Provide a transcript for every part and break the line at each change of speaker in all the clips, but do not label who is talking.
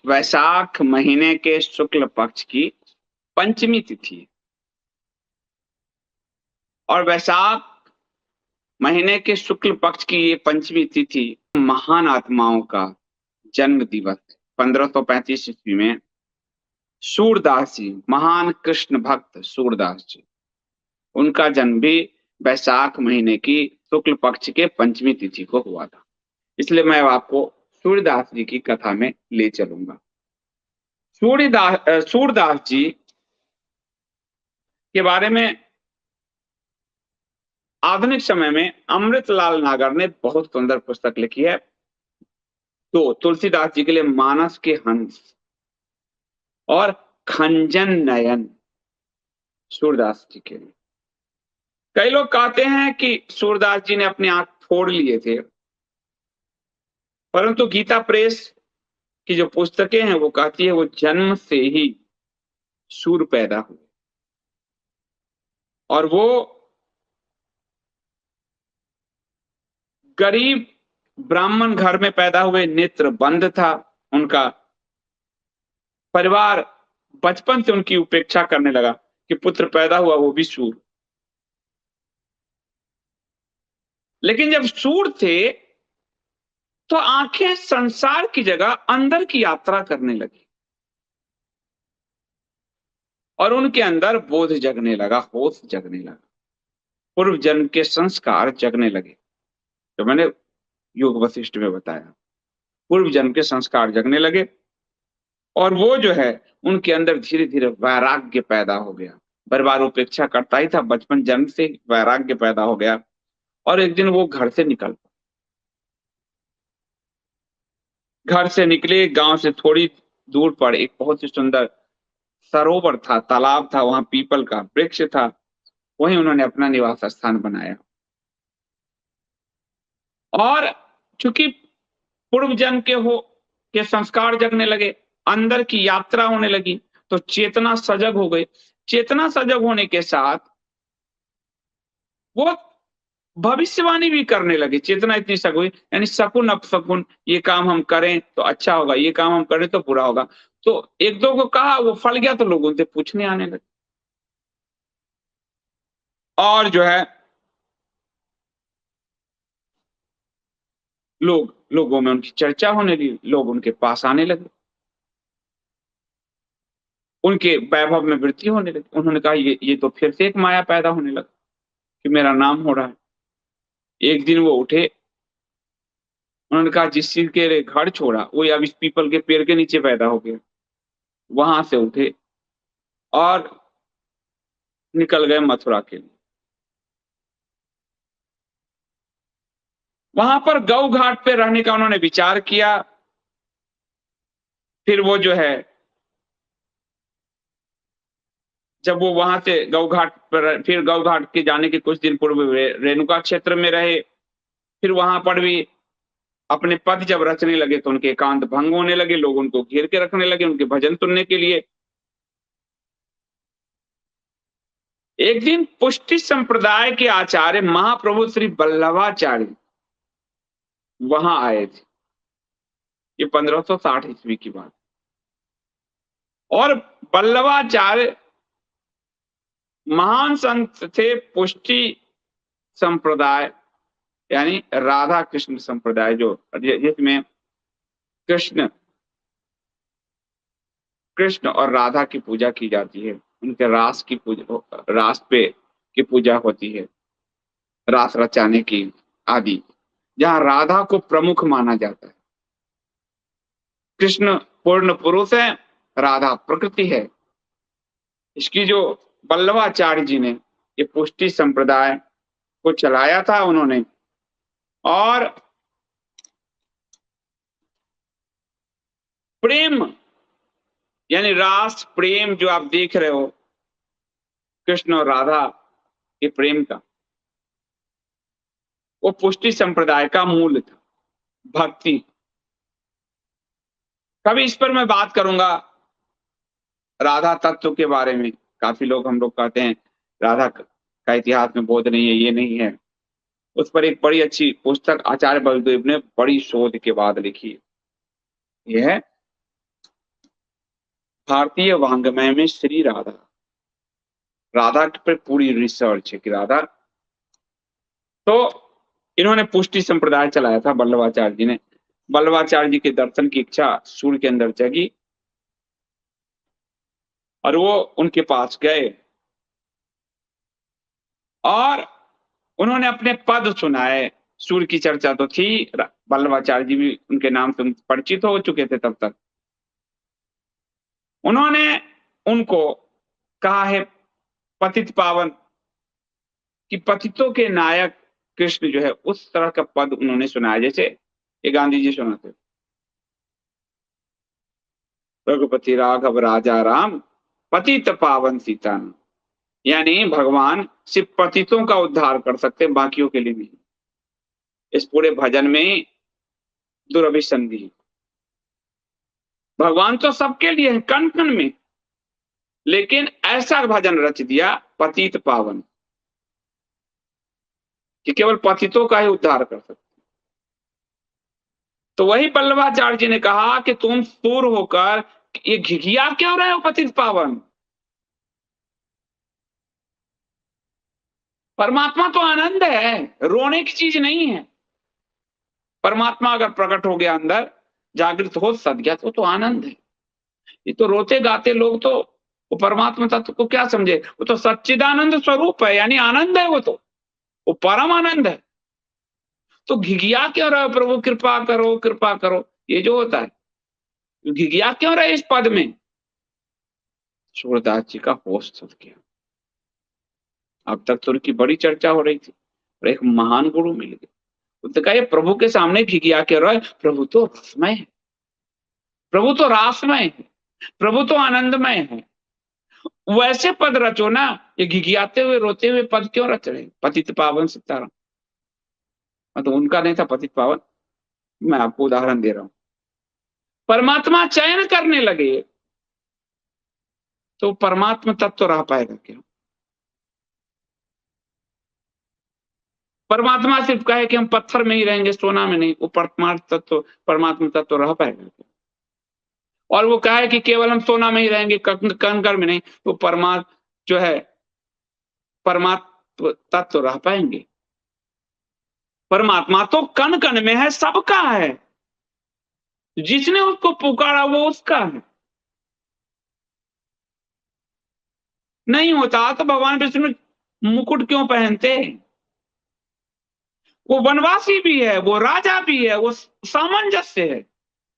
वैशाख महीने के शुक्ल पक्ष की पंचमी तिथि है। और वैशाख महीने के शुक्ल पक्ष की ये पंचमी तिथि महान आत्माओं का जन्म दिवस है। 1535 ईस्वी में सूरदास जी, महान कृष्ण भक्त सूरदास जी, उनका जन्म भी वैशाख महीने की शुक्ल पक्ष के पंचमी तिथि को हुआ था। इसलिए मैं आपको सूरदास जी की कथा में ले चलूंगा। सूरदास जी के बारे में आधुनिक समय में अमृतलाल नागर ने बहुत सुंदर पुस्तक लिखी है। तो तुलसीदास जी के लिए मानस के हंस और खंजन नयन सूरदास जी के लिए। कई लोग कहते हैं कि सूरदास जी ने अपनी आंख फोड़ लिए थे, परंतु गीता प्रेस की जो पुस्तकें हैं वो कहती है वो जन्म से ही सूर पैदा हुए और वो गरीब ब्राह्मण घर में पैदा हुए, नेत्र बंद था उनका। परिवार बचपन से उनकी उपेक्षा करने लगा कि पुत्र पैदा हुआ वो भी सूर। लेकिन जब सूर थे तो आंखें संसार की जगह अंदर की यात्रा करने लगी और उनके अंदर बोध जगने लगा, होश जगने लगा, पूर्व जन्म के संस्कार जगने लगे। तो मैंने योग वशिष्ठ में बताया, पूर्व जन्म के संस्कार जगने लगे और वो जो है उनके अंदर धीरे धीरे वैराग्य पैदा हो गया। परिवार उपेक्षा करता ही था, बचपन जन्म से वैराग्य पैदा हो गया। और एक दिन वो घर से निकले। गांव से थोड़ी दूर पर एक बहुत ही सुंदर सरोवर था, तालाब था, वहां पीपल का वृक्ष था, वहीं उन्होंने अपना निवास स्थान बनाया। और चूंकि पूर्व जन्म के संस्कार जगने लगे, अंदर की यात्रा होने लगी, तो चेतना सजग हो गई। चेतना सजग होने के साथ वो भविष्यवाणी भी करने लगे। चेतना इतनी सजग हुई, यानी शकुन अपशकुन, ये काम हम करें तो अच्छा होगा, ये काम हम करें तो बुरा होगा। तो एक दो को कहा, वो फल गया तो लोग उनसे पूछने आने लगे और जो है लोगों में उनकी चर्चा होने लगी, लोग उनके पास आने लगे, उनके वैभव में वृद्धि होने लगी। उन्होंने कहा ये तो फिर से एक माया पैदा होने लगा कि मेरा नाम हो रहा है। एक दिन वो उठे, उन्होंने कहा जिस चीज के लिए घर छोड़ा वो अब इस पीपल के पेड़ के नीचे पैदा हो गया। वहां से उठे और निकल गए मथुरा के लिए। वहां पर गौ घाट पे रहने का उन्होंने विचार किया। फिर वो जो है, जब वो वहां से गौ घाट पर, फिर गौ घाट के जाने के कुछ दिन पूर्व रेणुका क्षेत्र में रहे। फिर वहां पर भी अपने पद जब रचने लगे तो उनके एकांत भंग होने लगे, लोग उनको घेर के रखने लगे उनके भजन सुनने के लिए। एक दिन पुष्टि संप्रदाय के आचार्य महाप्रभु श्री वल्लभाचार्य वहां आए थे। ये 1560 ईस्वी की बात। और वल्लभाचार्य महान संत थे, पुष्टि संप्रदाय यानी राधा कृष्ण संप्रदाय, जो जिसमें कृष्ण कृष्ण और राधा की पूजा की जाती है। उनके रास की पूजा, रास पे की पूजा होती है, रास रचाने की आदि, जहां राधा को प्रमुख माना जाता है। कृष्ण पूर्ण पुरुष है, राधा प्रकृति है। इसकी जो वल्लभाचार्य जी ने ये पुष्टि संप्रदाय को चलाया था उन्होंने, और प्रेम यानी रास प्रेम जो आप देख रहे हो कृष्ण और राधा के प्रेम का, वो पुष्टि संप्रदाय का मूल था, भक्ति। कभी इस पर मैं बात करूंगा राधा तत्व के बारे में। काफी लोग, हम लोग कहते हैं राधा का इतिहास में बोध नहीं है, ये नहीं है। उस पर एक बड़ी अच्छी पुस्तक आचार्य बलदेव ने बड़ी शोध के बाद लिखी है। यह है भारतीय वाङ्मय में श्री राधा, राधा पर पूरी रिसर्च है कि राधा। तो इन्होंने पुष्टि संप्रदाय चलाया था वल्लभाचार्य जी ने। वल्लभाचार्य जी के दर्शन की इच्छा सूर्य के अंदर जगी और वो उनके पास गए और उन्होंने अपने पद सुनाए। सूर्य की चर्चा तो थी, वल्लभाचार्य जी भी उनके नाम से परिचित हो चुके थे तब तक। उन्होंने उनको कहा है पतित पावन, कि पतितों के नायक कृष्ण जो है, उस तरह का पद उन्होंने सुनाया जैसे ये गांधी जी सुनाते, रघुपति राघव राजा राम पतित पावन सीता। यानी भगवान सिर्फ पतितों का उद्धार कर सकते, बाकियों के लिए नहीं। इस पूरे भजन में दुर्भिसंधि है। भगवान तो सबके लिए है, कण कण में, लेकिन ऐसा भजन रच दिया पतित पावन कि केवल पतितों का ही उद्धार कर सकते। तो वही वल्लभाचार्य जी ने कहा कि तुम सूर होकर ये घिघिया क्यों रहे हो पतित पावन? परमात्मा तो आनंद है, रोने की चीज नहीं है। परमात्मा अगर प्रकट हो गया अंदर, जागृत हो सद गया, तो आनंद है। ये तो रोते गाते लोग तो वो परमात्मा तत्व को क्या समझे? वो तो सच्चिदानंद स्वरूप है, यानी आनंद है, वो परम आनंद है। तो घिघिया क्यों रहे प्रभु, कृपा करो कृपा करो, ये जो होता है, घिघिया क्यों रहे इस पद में? सूरदास जी का होश चल गया। अब तक तो उनकी बड़ी चर्चा हो रही थी और एक महान गुरु मिल गए। उसने कहा ये प्रभु के सामने घिघिया क्यों रहे? प्रभु तो रसमय है, प्रभु तो रासमय है, प्रभु तो आनंदमय है। वैसे पद रचो ना, ये घिघियाते हुए रोते हुए पद क्यों रच रहे? पतित पावन सीताराम, मतलब उनका नहीं था पतित पावन। मैं आपको उदाहरण दे रहा हूं। परमात्मा चयन करने लगे तो परमात्मा तत्व तो रह पाएगा क्या? परमात्मा सिर्फ कहे कि हम पत्थर में ही रहेंगे, सोना में नहीं, वो परमात्मा तत्व तो रह पाएगा क्या? और वो कहे कि केवल हम सोना में ही रहेंगे, कंकर में नहीं, तो परमात्मा जो है परमात्मा तत्व तो रह पाएंगे? परमात्मा तो कण कण में है, सबका है। जिसने उसको पुकारा वो उसका है। नहीं होता तो भगवान विष्णु मुकुट क्यों पहनते? वो वनवासी भी है, वो राजा भी है, वो सामंजस्य है।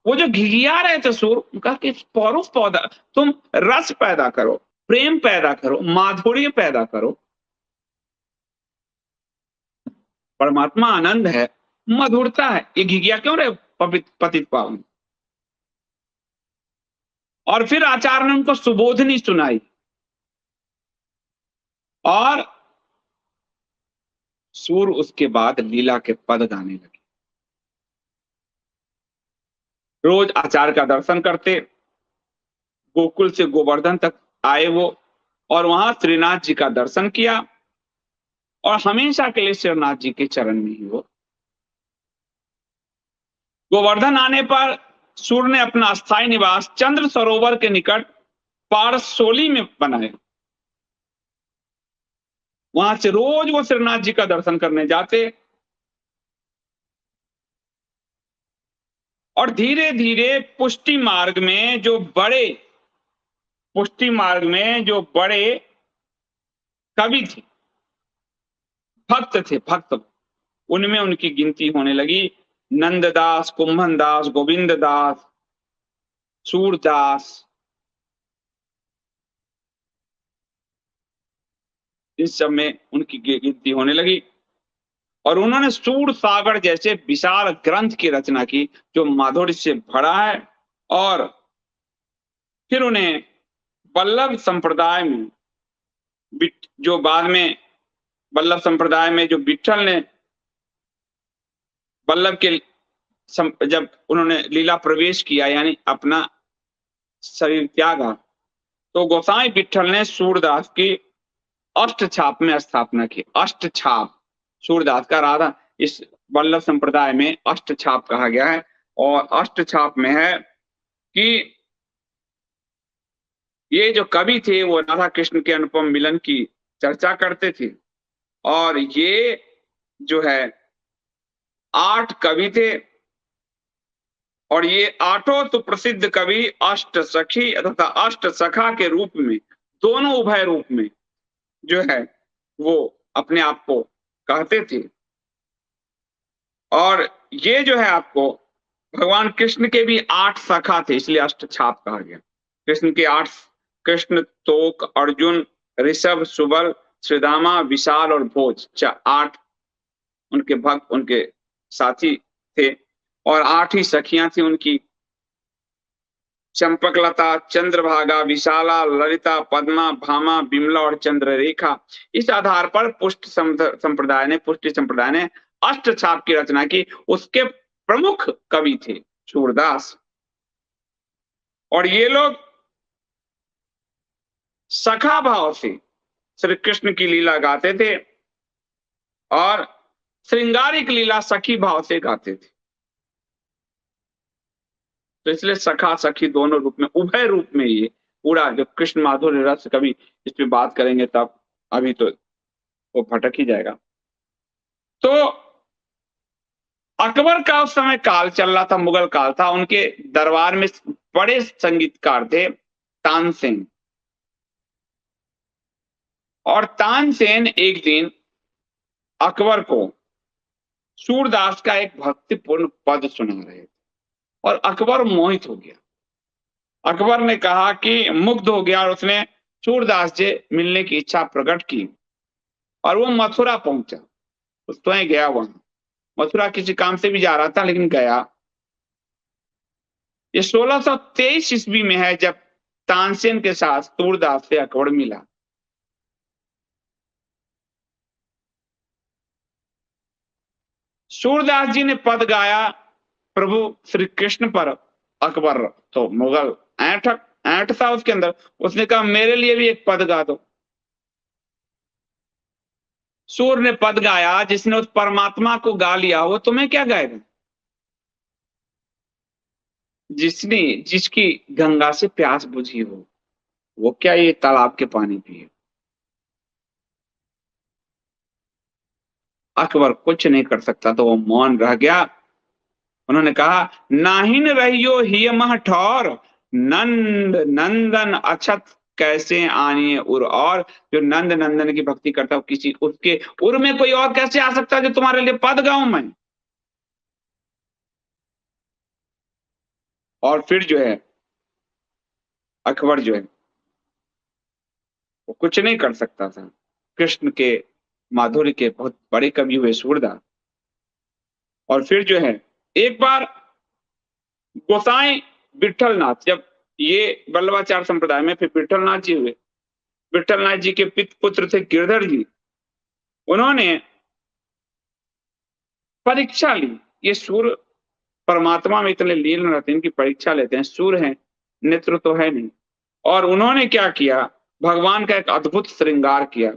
वो जो घिघिया रहे थे सुर, उनका कि पौरुष पौधा, तुम रस पैदा करो, प्रेम पैदा करो, माधुर्य पैदा करो। परमात्मा आनंद है, मधुरता है, ये घिघिया क्यों रहे पतित पावन? और फिर आचार्य ने उनको सुबोधनी सुनाई और सूर उसके बाद लीला के पद गाने लगे। रोज आचार्य का दर्शन करते, गोकुल से गोवर्धन तक आए वो, और वहां श्रीनाथ जी का दर्शन किया और हमेशा के लिए श्रीनाथ जी के चरण में ही वो। गोवर्धन आने पर सूर्य ने अपना स्थायी निवास चंद्र सरोवर के निकट पारसोली में बनाया। वहां से रोज वो श्रीनाथ जी का दर्शन करने जाते और धीरे धीरे पुष्टि मार्ग में जो बड़े कवि थे, भक्त, उनमें उनकी गिनती होने लगी। नंददास, कुंभन दास, गोविंद दास, सूरदास, इस सब में उनकी गिनती होने लगी और उन्होंने सूर सागर जैसे विशाल ग्रंथ की रचना की जो माधुर्य से भरा है। और फिर उन्हें वल्लभ संप्रदाय में, जो बाद में वल्लभ संप्रदाय में जो विठल ने वल्लभ के जब उन्होंने लीला प्रवेश किया, यानी अपना शरीर त्यागा, तो गोसाई विठल ने सूरदास की अष्ट छाप में स्थापना की। अष्ट छाप, सूरदास का राधा इस वल्लभ संप्रदाय में अष्ट छाप कहा गया है। और अष्ट छाप में है कि ये जो कवि थे वो राधा कृष्ण के अनुपम मिलन की चर्चा करते थे। और ये जो है 8 कवि थे, और ये आठों तो प्रसिद्ध कवि अष्ट सखी तथा अष्ट सखा के रूप में, दोनों उभय रूप में जो है वो अपने आप को कहते थे। और ये जो है आपको भगवान कृष्ण के भी 8 सखा थे, इसलिए अष्ट छाप कहा गया। कृष्ण के 8, कृष्ण, तोक, अर्जुन, ऋषभ, सुबल, श्रीदामा, विशाल और भोज, 8 उनके भक्त, उनके साथी थे। और 8 ही सखियां थी उनकी, चंपकलता, चंद्रभागा, विशाला, ललिता, पद्मा, भामा, बिमला और चंद्ररेखा। इस आधार पर पुष्टि संप्रदाय ने अष्ट छाप की रचना की। उसके प्रमुख कवि थे सूरदास। और ये लोग सखा भाव से श्री कृष्ण की लीला गाते थे, और श्रृंगारिक लीला सखी भाव से गाते थे। तो इसलिए सखा सखी दोनों रूप में, उभय रूप में, ये पूरा जो कृष्ण माधुर्य रस, कभी इस पे बात करेंगे तब, अभी तो वो भटक ही जाएगा। तो अकबर का उस समय काल चल रहा था, मुगल काल था। उनके दरबार में बड़े संगीतकार थे तानसेन। और तानसेन एक दिन अकबर को सूरदास का एक भक्तिपूर्ण पद सुना रहे थे, और अकबर मोहित हो गया। अकबर ने कहा कि मुग्ध हो गया, और उसने सूरदास से मिलने की इच्छा प्रकट की। और वो मथुरा पहुंचा, उस तो गया वहां, मथुरा किसी काम से भी जा रहा था, लेकिन गया। ये 1623 ईस्वी में है, जब तानसेन के साथ सूरदास से अकबर मिला। सूरदास जी ने पद गाया प्रभु श्री कृष्ण पर। अकबर तो मुगल ऐंठ था उसके अंदर, उसने कहा मेरे लिए भी एक पद गा दो। सूर ने पद गाया, जिसने उस परमात्मा को गा लिया वो तुम्हें क्या गाएगा? जिसने जिसकी गंगा से प्यास बुझी हो, वो क्या ये तालाब के पानी पिए? अकबर कुछ नहीं कर सकता, तो वो मौन रह गया। उन्होंने कहा, नाहिन रहियो हिय मह ठौर, नंद नंदन अछत कैसे आनिए उर। और जो नंद नंदन की भक्ति करता हो, किसी उसके उर में कोई और कैसे आ सकता है जो तुम्हारे लिए पद गाऊं मैं? और फिर जो है अकबर जो है वो कुछ नहीं कर सकता था। कृष्ण के माधुर्य के बहुत बड़े कवि हुए सूरदास। और फिर जो है एक बार गोसाई विठलनाथ, जब ये वल्लभाचार संप्रदाय में फिर विठलनाथ जी हुए। विठलनाथ जी के पुत्र थे गिरधर जी। उन्होंने परीक्षा ली। ये सूर परमात्मा में इतने लीन रहते हैं, इनकी परीक्षा लेते हैं। सूर हैं, नेत्र तो है नहीं। और उन्होंने क्या किया, भगवान का एक अद्भुत श्रृंगार किया।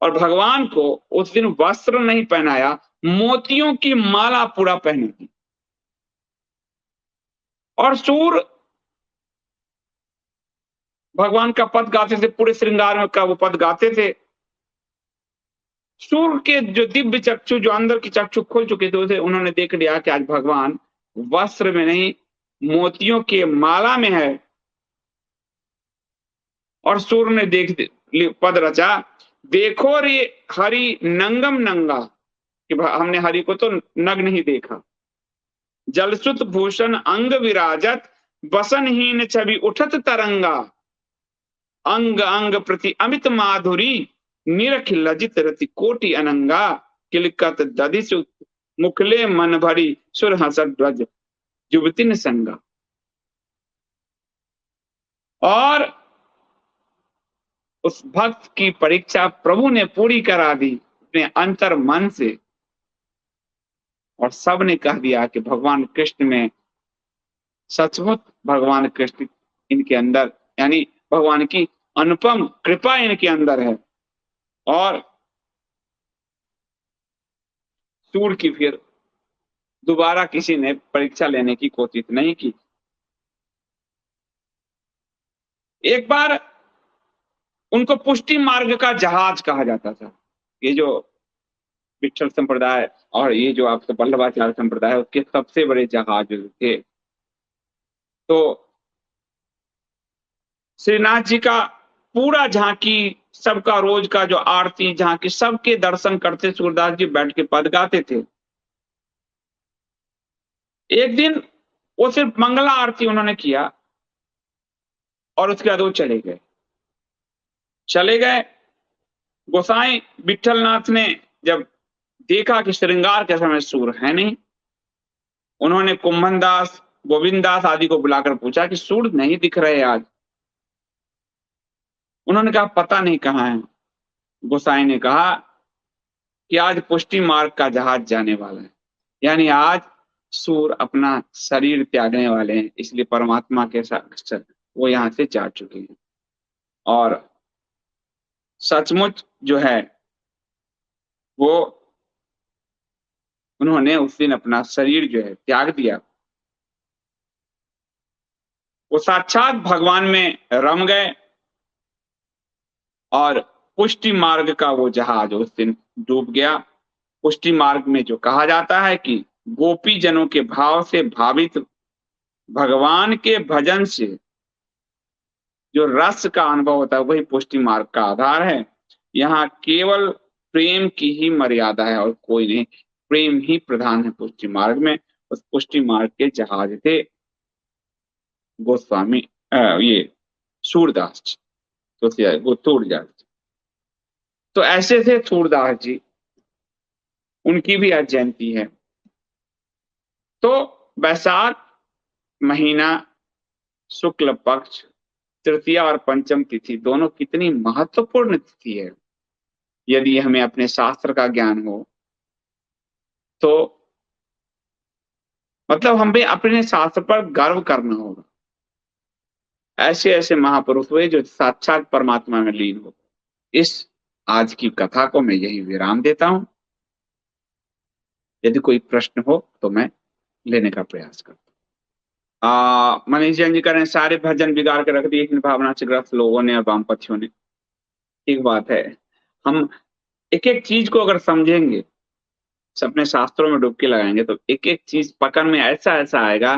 और भगवान को उस दिन वस्त्र नहीं पहनाया, मोतियों की माला पूरा पहनी थी। और सूर भगवान का पद गाते थे, पूरे श्रृंगार में का वो पद गाते थे। सूर के जो दिव्य चक्षु, जो अंदर की चक्षु खुल चुके थे, उन्होंने देख लिया कि आज भगवान वस्त्र में नहीं, मोतियों के माला में है। और सूर ने देख पद रचा, देखो रे हरि नंगम नंगा, कि हमने हरि को तो नग नहीं देखा। जलसुत भूषण अंग विराजत, बसनहीन छवि उठत तरंगा। अंग अंग प्रति अमित माधुरी, निरख लजित रति कोटि अनंगा। किलकत दधिस मुखले मन भरी, सुर हसत ध्वज युवतिन संगा। और उस भक्त की परीक्षा प्रभु ने पूरी करा दी अपने अंतर मन से। और सब ने कह दिया कि भगवान कृष्ण में सचमुच, भगवान कृष्ण इनके अंदर, यानी भगवान की अनुपम कृपा इनके अंदर है। और सूर की फिर दोबारा किसी ने परीक्षा लेने की कोशिश नहीं की। एक बार उनको पुष्टि मार्ग का जहाज कहा जाता था। ये जो विठल संप्रदाय और ये जो आपका वल्लभाचार्य संप्रदाय, उसके सबसे बड़े जहाज थे। तो श्रीनाथ जी का पूरा झांकी, सबका रोज का जो आरती झांकी, सबके दर्शन करते सूरदास जी बैठ के पद गाते थे। एक दिन वो सिर्फ मंगला आरती उन्होंने किया और उसके बाद वो चले गए। गोसाई विठलनाथ ने जब देखा कि श्रृंगार के समय सूर है नहीं, उन्होंने कुंभन दास, गोविंद दास आदि को बुलाकर पूछा कि सूर नहीं दिख रहे आज। उन्होंने कहा पता नहीं कहाँ है। गोसाई ने कहा कि आज पुष्टि मार्ग का जहाज जाने वाला है, यानी आज सूर अपना शरीर त्यागने वाले हैं, इसलिए परमात्मा के साथ वो यहाँ से जा चुके हैं। और सचमुच जो है वो उन्होंने उस दिन अपना शरीर जो है त्याग दिया। वो साक्षात भगवान में रम गए और पुष्टि मार्ग का वो जहाज उस दिन डूब गया। पुष्टि मार्ग में जो कहा जाता है कि गोपी जनों के भाव से भावित भगवान के भजन से जो रस का अनुभव होता है, वही पुष्टि मार्ग का आधार है। यहाँ केवल प्रेम की ही मर्यादा है और कोई नहीं, प्रेम ही प्रधान है पुष्टि मार्ग में। उस पुष्टि मार्ग के जहाज थे गोस्वामी ये सूरदास जी, तो वो सूरदास जी। तो ऐसे थे सूरदास जी, उनकी भी आज जयंती है। तो वैशाख महीना शुक्ल पक्ष तृतीया और पंचम तिथि दोनों कितनी महत्वपूर्ण तिथि है। यदि हमें अपने शास्त्र का ज्ञान हो तो मतलब हमें अपने शास्त्र पर गर्व करना होगा। ऐसे ऐसे महापुरुष हुए जो साक्षात परमात्मा में लीन हो। इस आज की कथा को मैं यही विराम देता हूं। यदि कोई प्रश्न हो तो मैं लेने का प्रयास करता हूँ। मनीष जैन जी कह रहे हैं सारे भजन बिगाड़ के रख दिए इन भावना से ग्रस्त लोगों ने और वामपंथियों ने। ठीक बात है। हम एक एक चीज को अगर समझेंगे, अपने शास्त्रों में डुबकी लगाएंगे, तो एक एक चीज पकड़ में ऐसा ऐसा आएगा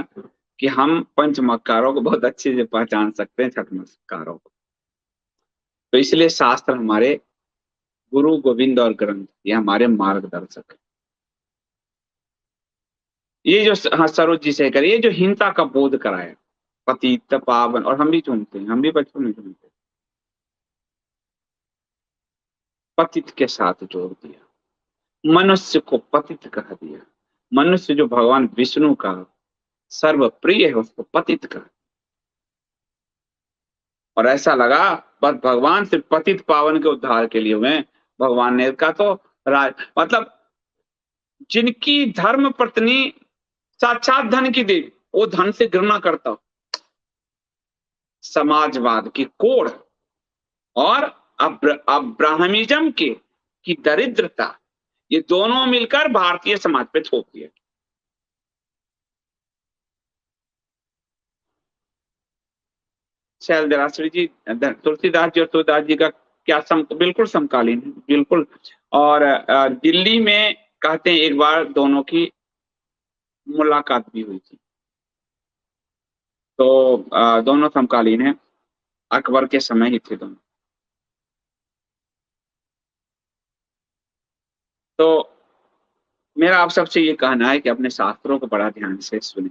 कि हम पंचमक्कारों को बहुत अच्छे से पहचान सकते हैं, छठमक्कारों को। तो इसलिए शास्त्र हमारे गुरु गोविंद और ग्रंथ ये हमारे मार्गदर्शक है। ये जो हाँ सरोज जी से करे, ये जो हिंसा का बोध कराया, पतित पावन, और हम भी सुनते हैं, हम भी बचपन में सुनते हैं, पतित के साथ जोड़ दिया, मनुष्य को पतित कह दिया। मनुष्य जो भगवान विष्णु का सर्व प्रिय है उसको पतित कहा। और ऐसा लगा बस भगवान सिर्फ पतित पावन के उद्धार के लिए हुए। भगवान ने का तो मतलब जिनकी धर्म पत्नी साक्षात धन की देवी, वो धन से घृणा करता हो, समाजवाद की कोड़ और अब्राहमिज्म की दरिद्रता, ये दोनों मिलकर भारतीय समाज पे थोप दिया। शैल दरासरी जी, तुलसीदास जी और तुलसीदास जी का क्या बिल्कुल समकालीन है, बिल्कुल। और दिल्ली में कहते हैं एक बार दोनों की मुलाकात भी हुई थी। तो दोनों समकालीन है, अकबर के समय ही थे दोनों। तो मेरा आप सबसे ये कहना है कि अपने शास्त्रों को बड़ा ध्यान से सुने।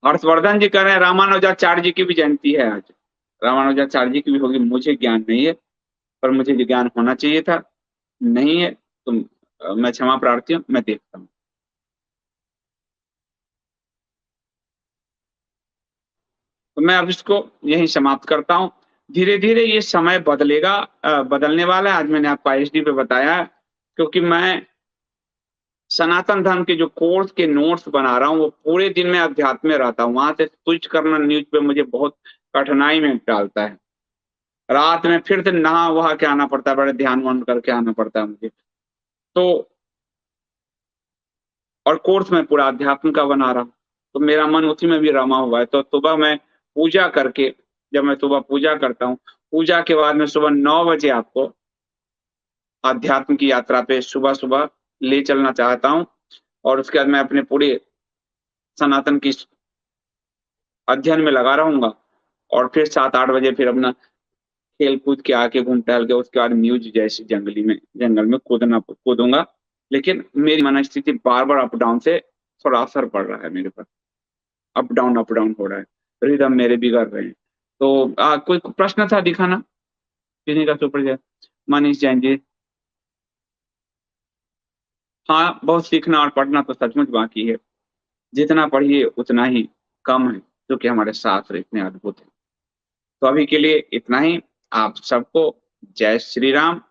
हर्षवर्धन जी कह रहे हैं रामानुजाचार्य जी की भी जयंती है आज। रामानुजाचार्य जी की भी होगी, मुझे ज्ञान नहीं है, पर मुझे ज्ञान होना चाहिए था, नहीं है तो मैं क्षमा प्रार्थी हूँ, मैं देखता हूँ। तो मैं अब इसको यही समाप्त करता हूँ। धीरे धीरे ये समय बदलेगा, बदलने वाला है। आज मैंने आपको आईएसडी पे बताया है, क्योंकि मैं सनातन धर्म के जो कोर्स के नोट्स बना रहा हूँ, वो पूरे दिन में अध्यात्म में रहता हूँ। वहां से स्विच करना न्यूज पे मुझे बहुत कठिनाई में डालता है। रात में फिर से नहा वहा के आना पड़ता है, बड़े ध्यान वान करके आना पड़ता है मुझे। तो और कोर्स में पूरा अध्यात्म का बना रहा हूँ, तो मेरा मन उसी में भी रमा हुआ है। तो सुबह मैं पूजा करके, जब मैं सुबह पूजा करता हूँ, पूजा के बाद मैं सुबह 9 बजे आपको अध्यात्म की यात्रा पे सुबह-सुबह ले चलना चाहता हूँ और उसके बाद मैं अपने पूरे सनातन की अध्ययन में लगा रहूँगा और फिर 7-8 बजे फिर अपना खेल-कूद के आके घूम टहल के उसके बाद म्यूज़ जैसी जंगल में कूदूँगा। लेकिन मेरी मनस्थिति बार-बार अप-डाउन से थोड़ा असर पड़ रहा है मेरे पर। अप डाउन हो रहा है। रिदम मेरे बिगड़ रहे हैं। तो कोई प्रश्न था दिखाना? किन्हीं का सुपर जय मनीष जैन जी। हाँ, बहुत सीखना और पढ़ना तो सचमुच बाकी है। जितना पढ़िए उतना ही कम है, क्योंकि हमारे शास्त्र इतने अद्भुत हैं। तो अभी के लिए इतना ही। आप सबको जय श्री राम।